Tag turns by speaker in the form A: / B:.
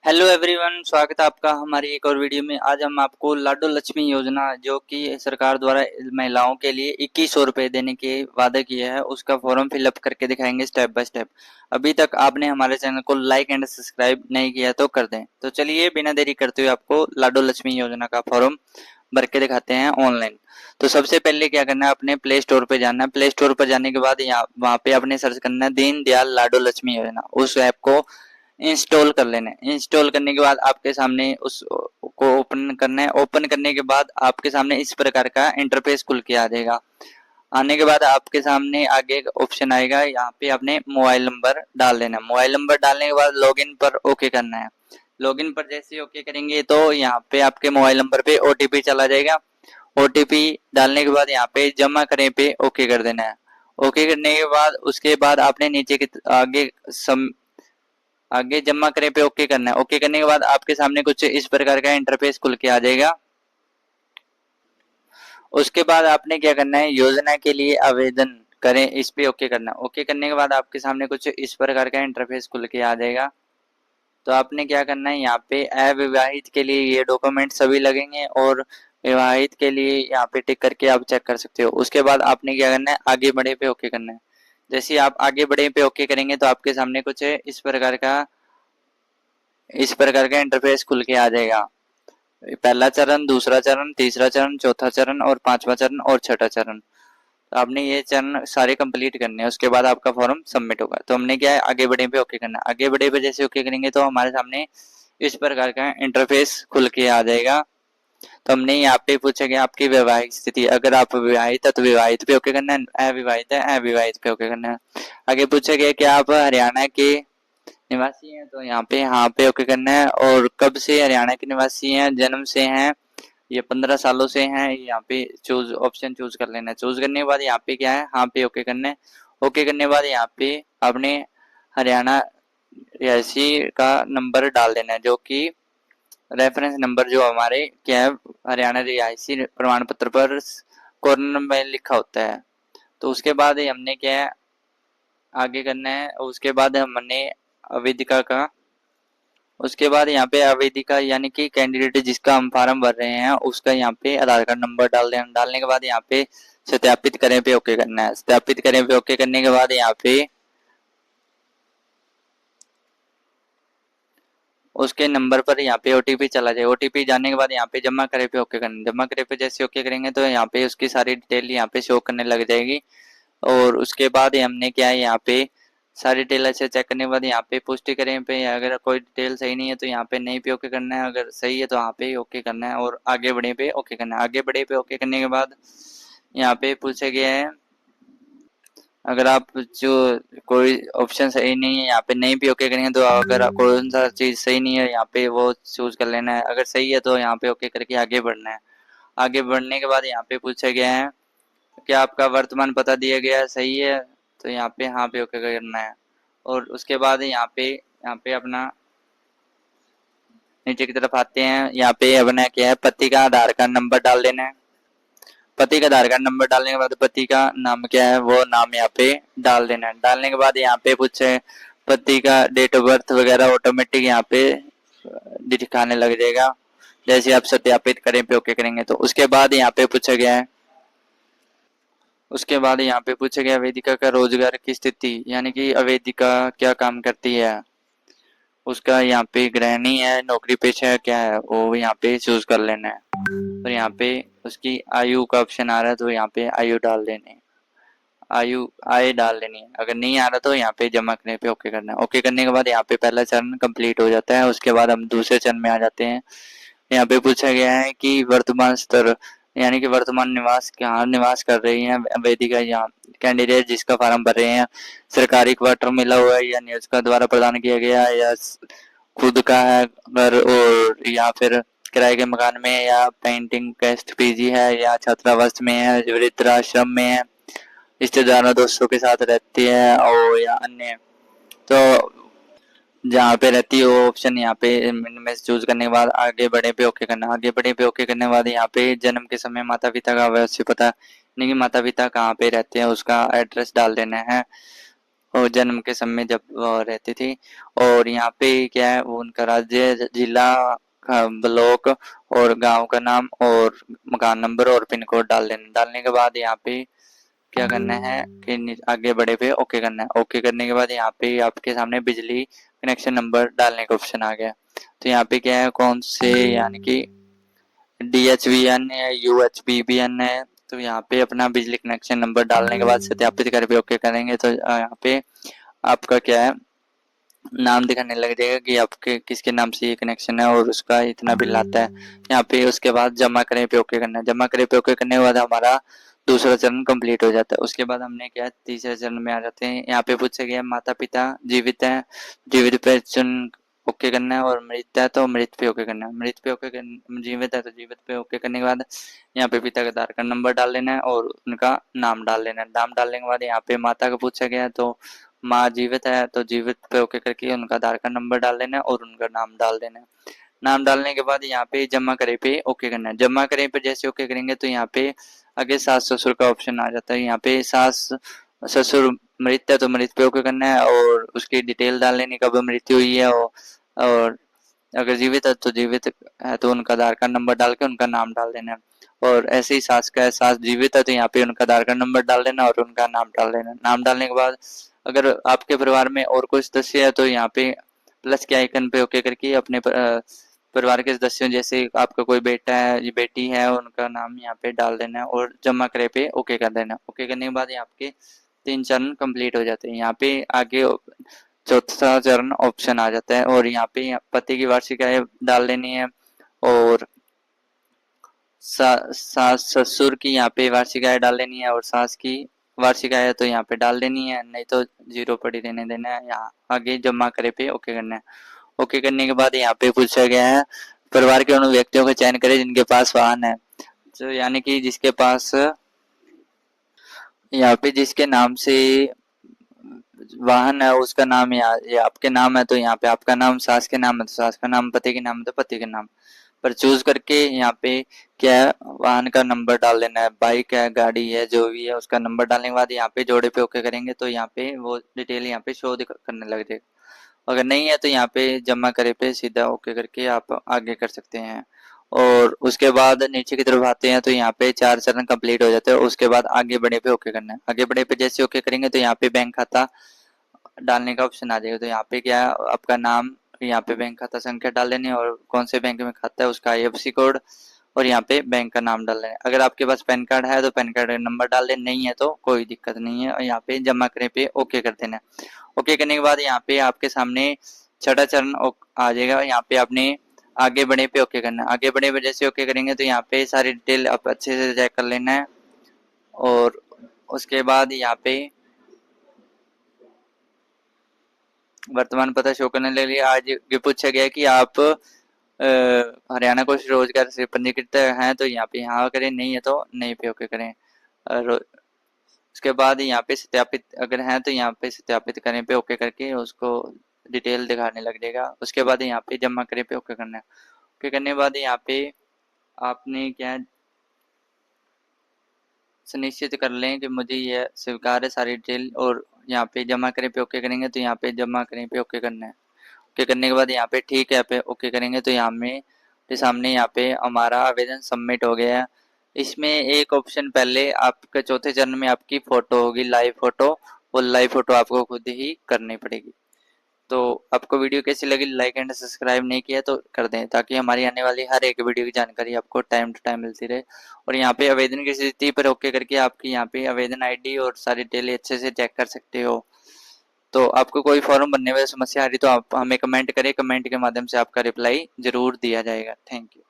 A: Hello everyone, स्वागत है आपका हमारी एक और वीडियो में। आज हम आपको लाडो लक्ष्मी योजना जो कि सरकार द्वारा महिलाओं के लिए 2100 रुपये देने के वादा किया है, उसका फॉर्म फिलअप करके दिखाएंगे स्टेप बाय स्टेप। अभी तक आपने हमारे चैनल को लाइक एंड सब्सक्राइब नहीं किया तो कर दें। तो चलिए बिना देरी करते हुए आपको लाडो लक्ष्मी योजना का फॉर्म भर के दिखाते हैं ऑनलाइन। तो सबसे पहले क्या करना है, अपने प्ले स्टोर पे जाना है। प्ले स्टोर पर जाने के बाद यहाँ वहाँ पे आपने सर्च करना है दीन दयाल लाडो लक्ष्मी योजना। उस ऐप को इंस्टॉल कर लेना है। इंस्टॉल करने के बाद आपके सामने उस को ओपन करना है। ओपन करने के बाद आपके सामने इस प्रकार का इंटरफेस खुल के आ जाएगा। आने के बाद आपके सामने आगे एक ऑप्शन आएगा, यहाँ पे आपने मोबाइल नंबर डाल देना है। मोबाइल नंबर डालने के बाद लॉगिन पर ओके करना है। लॉगिन पर जैसे ओके करेंगे तो यहाँ पे आपके मोबाइल नंबर पे ओटीपी चला जाएगा। ओटीपी डालने के बाद यहाँ पे जमा करें पे ओके कर देना है। ओके करने के बाद उसके बाद आपने नीचे के आगे जमा करें पे ओके करना है। ओके करने के बाद आपके सामने कुछ इस प्रकार का इंटरफेस खुल के आ जाएगा। उसके बाद आपने क्या करना है, योजना के लिए आवेदन करें इस पे ओके करना है। ओके करने के बाद आपके सामने कुछ इस प्रकार का इंटरफेस खुल के आ जाएगा। तो आपने क्या करना है, यहाँ पे अविवाहित के लिए ये डॉक्यूमेंट सभी लगेंगे और विवाहित के लिए यहाँ पे टिक करके आप चेक कर सकते हो। उसके बाद आपने क्या करना है, आगे बढ़े पे ओके करना है। जैसे आप आगे बढ़े पे ओके करेंगे तो आपके सामने कुछ इस प्रकार का इंटरफेस खुल के आ जाएगा। पहला चरण, दूसरा चरण, तीसरा चरण, चौथा चरण और पांचवा चरण और छठा चरण। तो आपने ये चरण सारे कंप्लीट करने हैं, उसके बाद आपका फॉर्म सबमिट होगा। तो हमने क्या है, आगे बढ़े पे ओके करना है। आगे बढ़े पे जैसे ओके करेंगे तो हमारे सामने इस प्रकार का इंटरफेस खुल के आ जाएगा। तो हमने यहाँ पे पूछा गया आपकी वैवाहिक स्थिति, अगर आप विवाहित है तो विवाहित पे ओके करना है, अविवाहित है अविवाहित पे ओके करना है। आगे पूछा गया कि आप हरियाणा के निवासी हैं तो यहाँ पे हाँ पे ओके करना है। और कब से हरियाणा के निवासी हैं, जन्म से हैं, ये 15 सालों से हैं, यहाँ पे चूज ऑप्शन चूज कर लेना है। चूज करने के बाद यहाँ पे क्या है, हाँ पे ओके करना है। ओके करने के बाद यहाँ पे आपने हरियाणा रिहायशी का नंबर डाल देना है, जो कि रेफरेंस नंबर जो हमारे क्या है, हरियाणा रिहायशी प्रमाण पत्र पर कॉर्नर में लिखा होता है। तो उसके बाद हमने क्या है, आगे करना है। उसके बाद हमने वेदिका का, उसके बाद यहाँ पे आवेदिका यानी कि कैंडिडेट जिसका हम फॉर्म भर रहे हैं उसका यहाँ पे आधार कार्ड नंबर डाल दें। डालने के बाद यहाँ पे सत्यापित करें पे ओके करना है। सत्यापित करें पे ओके करने के बाद यहाँ पे उसके नंबर पर यहाँ पे ओटीपी चला जाए। ओटीपी जाने के बाद यहाँ पे जमा करे पे ओके करना है। जमा करे पे जैसे ओके करेंगे तो यहाँ पे उसकी सारी डिटेल यहाँ पे शो करने लग जाएगी। और उसके बाद हमने क्या है, यहाँ पे सारी डिटेल अच्छे चेक करने के बाद यहाँ पे पुष्टि करें पे, अगर कोई डिटेल सही नहीं है तो यहाँ पे नहीं पे ओके करना है, अगर सही है तो यहाँ पे ओके करना है और आगे बढ़े पे ओके करना है। आगे बढ़े पे ओके करने के बाद यहाँ पे पूछा गया है, अगर आप जो कोई ऑप्शन सही नहीं है यहाँ पे नहीं भी ओके करेंगे तो अगर कोई सा चीज सही नहीं है यहाँ पे वो चूज कर लेना है, अगर सही है तो यहाँ पे ओके करके आगे बढ़ना है। आगे बढ़ने के बाद यहाँ पे पूछा गया है क्या आपका वर्तमान पता दिया गया है सही है, तो यहाँ पे हाँ पे ओके करना है। और उसके बाद यहाँ पे अपना नीचे की तरफ आते हैं, यहाँ पे अपना क्या है, पति का आधार कार्ड नंबर डाल देना है। पति का आधार कार्ड नंबर डालने के बाद पति का नाम क्या है वो नाम यहाँ पे डाल देना है। डालने के बाद यहाँ पे पूछे पति का डेट ऑफ बर्थ वगैरह ऑटोमेटिक यहाँ पे दिखाने लग जाएगा। जैसे आप सत्यापित करें पे ओके करेंगे तो उसके बाद यहाँ पे पूछा गया है, उसके बाद यहाँ पे पूछा गया वेदिका का रोजगार की स्थिति, यानी कि अवेदिका क्या काम करती है। उसका यहाँ पे गृहिणी है, नौकरी पेशा है, क्या है वो यहाँ पे चूज कर लेना है। और यहाँ पे उसकी आयु का ऑप्शन आ रहा है तो यहाँ पे आयु डाल देनी है, आयु आय डाल देनी है। अगर नहीं आ रहा तो यहाँ पे जमा करने पे ओके करना है। ओके करने के बाद यहाँ पे पहला चरण कंप्लीट हो जाता है। उसके बाद हम दूसरे चरण में आ जाते हैं। यहाँ पे पूछा गया है कि वर्तमान स्तर, यानी कि वर्तमान निवास कहाँ निवास कर रही है वेदिका, यहाँ कैंडिडेट जिसका फॉर्म भर रहे हैं सरकारी क्वार्टर मिला हुआ है या नियोजका द्वारा प्रदान किया गया है या खुद का है घर, और या फिर किराए के मकान में, या पेंटिंग गेस्ट पीजी है, या छात्रावास में है, वृद्धाश्रम में है, रिश्तेदारों दोस्तों के साथ रहती है और या अन्य। तो जहाँ पे रहती है वो ऑप्शन यहाँ पे इनमें से चूज करने के बाद आगे बढ़े पे ओके करना। आगे बढ़े पे ओके करने के बाद यहाँ पे जन्म के समय माता पिता का अवश्य पता, यानी कि माता पिता कहाँ पे रहते हैं उसका एड्रेस डाल देना है। और जन्म के समय जब वो रहती थी। और यहाँ पे क्या है, वो उनका राज्य, जिला, ब्लॉक और गांव का नाम और मकान नंबर और पिन कोड डाल देना। डालने के बाद यहाँ पे क्या करना है कि आगे बढ़े पे ओके करना है। ओके करने के बाद यहाँ पे आपके सामने बिजली कनेक्शन नंबर डालने का ऑप्शन आ गया। तो यहाँ पे क्या है, कौन से, यानी कि DHBN है, UHBBN है। तो यहाँ पे अपना बिजली कनेक्शन नंबर डालने के बाद सत्यापित कर पे ओके करेंगे तो यहाँ पे आपका क्या है, नाम दिखाने लग जाएगा कि आपके किसके नाम से ये कनेक्शन है और उसका इतना बिल आता है। यहाँ पे उसके बाद जमा करें पे ओके करना है। जमा करें पे ओके करने के बाद हमारा दूसरा चरण कंप्लीट हो जाता है। उसके बाद हमने क्या, तीसरे चरण में आ जाते हैं। यहाँ पे पूछा गया माता पिता जीवित है, जीवित पे चुन ओके करना है, और मृत है तो मृत पे ओके करना है। मृत पे ओके जीवित है तो जीवित पे ओके करने के बाद यहाँ पे पिता का आधार कार्ड नंबर डाल लेना है और उनका नाम डाल लेना है। नाम डालने के बाद यहाँ पे माता का पूछा गया तो माँ जीवित है तो जीवित पे ओके करके उनका आधार कार्ड नंबर डाल देना है और उनका नाम डाल देना है। नाम डालने के बाद यहाँ पे जमा करे पे ओके करना है। जमा करे पे जैसे ओके करेंगे तो यहाँ पे आगे सास ससुर का ऑप्शन आ जाता है। यहाँ पे सास ससुर मृत है तो मृत पे ओके करना है और उसकी डिटेल डाल लेनी, कब मृत्यु हुई है, और अगर जीवित है तो जीवित है तो उनका आधार कार्ड नंबर डाल के उनका नाम डाल देना है। और ऐसे ही सास का है, सास जीवित है तो यहाँ पे उनका आधार कार्ड नंबर डाल देना और उनका नाम डाल देना। नाम डालने के बाद अगर आपके परिवार में और कोई सदस्य है तो यहाँ पे प्लस के आइकन पे ओके करके अपने परिवार के सदस्यों, जैसे आपका कोई बेटा है या बेटी है, उनका नाम यहाँ पे डाल देना है और जमा करे पे ओके कर देना। ओके करने के बाद यहाँ आपके 3 चरण कंप्लीट हो जाते हैं। यहाँ पे आगे चौथा चरण ऑप्शन आ जाता है और यहाँ पे पति की वार्षिक आय डाल लेनी है और सास ससुर की यहाँ पे वार्षिक आय डाल लेनी है और सास की वार्षिक आय तो यहाँ पे डाल देनी है, नहीं तो जीरो पड़ी रहने देना है। यहाँ आगे जमा करे पे ओके करना है। ओके करने के बाद यहाँ पे पूछा गया है परिवार के उन व्यक्तियों का चयन करें जिनके पास वाहन है। तो यानी कि जिसके पास, यहाँ पे जिसके नाम से वाहन है उसका नाम, यहाँ ये आपके नाम है तो यहाँ पे आपका नाम, सास के नाम है तो सास का नाम, पति के नाम है तो पति के नाम पर चूज करके यहाँ पे क्या है, वाहन का नंबर डाल देना है। बाइक है, गाड़ी है, जो भी है उसका नंबर डालने के बाद यहाँ पे जोड़े पे ओके करेंगे तो यहाँ पे वो डिटेल यहाँ पे शो करने लग जाएगा। अगर नहीं है तो यहाँ पे जमा करे पे सीधा ओके करके आप आगे कर सकते हैं। और उसके बाद नीचे की तरफ आते हैं तो यहाँ पे 4 चरण कंप्लीट हो जाते हैं। उसके बाद आगे बढ़े पे ओके करना है। आगे बढ़े पे जैसे ओके करेंगे तो यहाँ पे बैंक खाता डालने का ऑप्शन आ जाएगा। तो यहाँ पे क्या है, आपका नाम, यहाँ पे बैंक खाता संख्या डाल लेनी है और कौन से बैंक में खाता है उसका IFSC कोड और यहाँ पे बैंक का नाम डाल लेना है। अगर आपके पास पैन कार्ड है तो पैन कार्ड का नंबर डाल देना, नहीं है तो कोई दिक्कत नहीं है और यहाँ पे जमा करने पे ओके कर देना है। ओके करने के बाद यहाँ पे आपके सामने छठा चरण आ जाएगा। यहाँ पे आपने आगे बढ़े पे ओके करना है। आगे बढ़े पे जैसे ओके करेंगे तो यहाँ पे सारी डिटेल आप अच्छे से चेक कर लेना है और उसके बाद यहाँ पे वर्तमान पता शो करने के लिए आज ये पूछा गया कि आप हरियाणा कोष रोजगार से पंजीकृत हैं तो यहाँ पे हाँ करें, नहीं है तो नहीं पे ओके करें। उसके बाद यहाँ पे सत्यापित अगर हैं तो यहाँ पे सत्यापित करें पे ओके करके उसको डिटेल दिखाने लग जाएगा। उसके बाद यहाँ पे जमा करें पे ओके करना है। ओके करने के बाद यहाँ पे आपने क्या सुनिश्चित कर लें कि मुझे यह स्वीकार है सारी डिटेल और यहाँ पे जमा करें पे ओके करेंगे तो यहाँ पे जमा करें पे ओके करना है। ओके करने के बाद यहाँ पे ठीक है पे ओके करेंगे तो यहाँ में सामने यहाँ पे हमारा आवेदन सबमिट हो गया है। इसमें एक ऑप्शन पहले आपके चौथे चरण में आपकी फोटो होगी, लाइव फोटो, वो लाइव फोटो आपको खुद ही करनी पड़ेगी। तो आपको वीडियो कैसी लगी, लाइक एंड सब्सक्राइब नहीं किया तो कर दें ताकि हमारी आने वाली हर एक वीडियो की जानकारी आपको टाइम टू टाइम मिलती रहे। और यहाँ पे आवेदन की स्थिति पर ओके करके आपकी यहाँ पे आवेदन ID और सारी डिटेल अच्छे से चेक कर सकते हो। तो आपको कोई फॉर्म भरने में समस्या आ रही तो आप हमें कमेंट करें, कमेंट के माध्यम से आपका रिप्लाई जरूर दिया जाएगा। Thank you.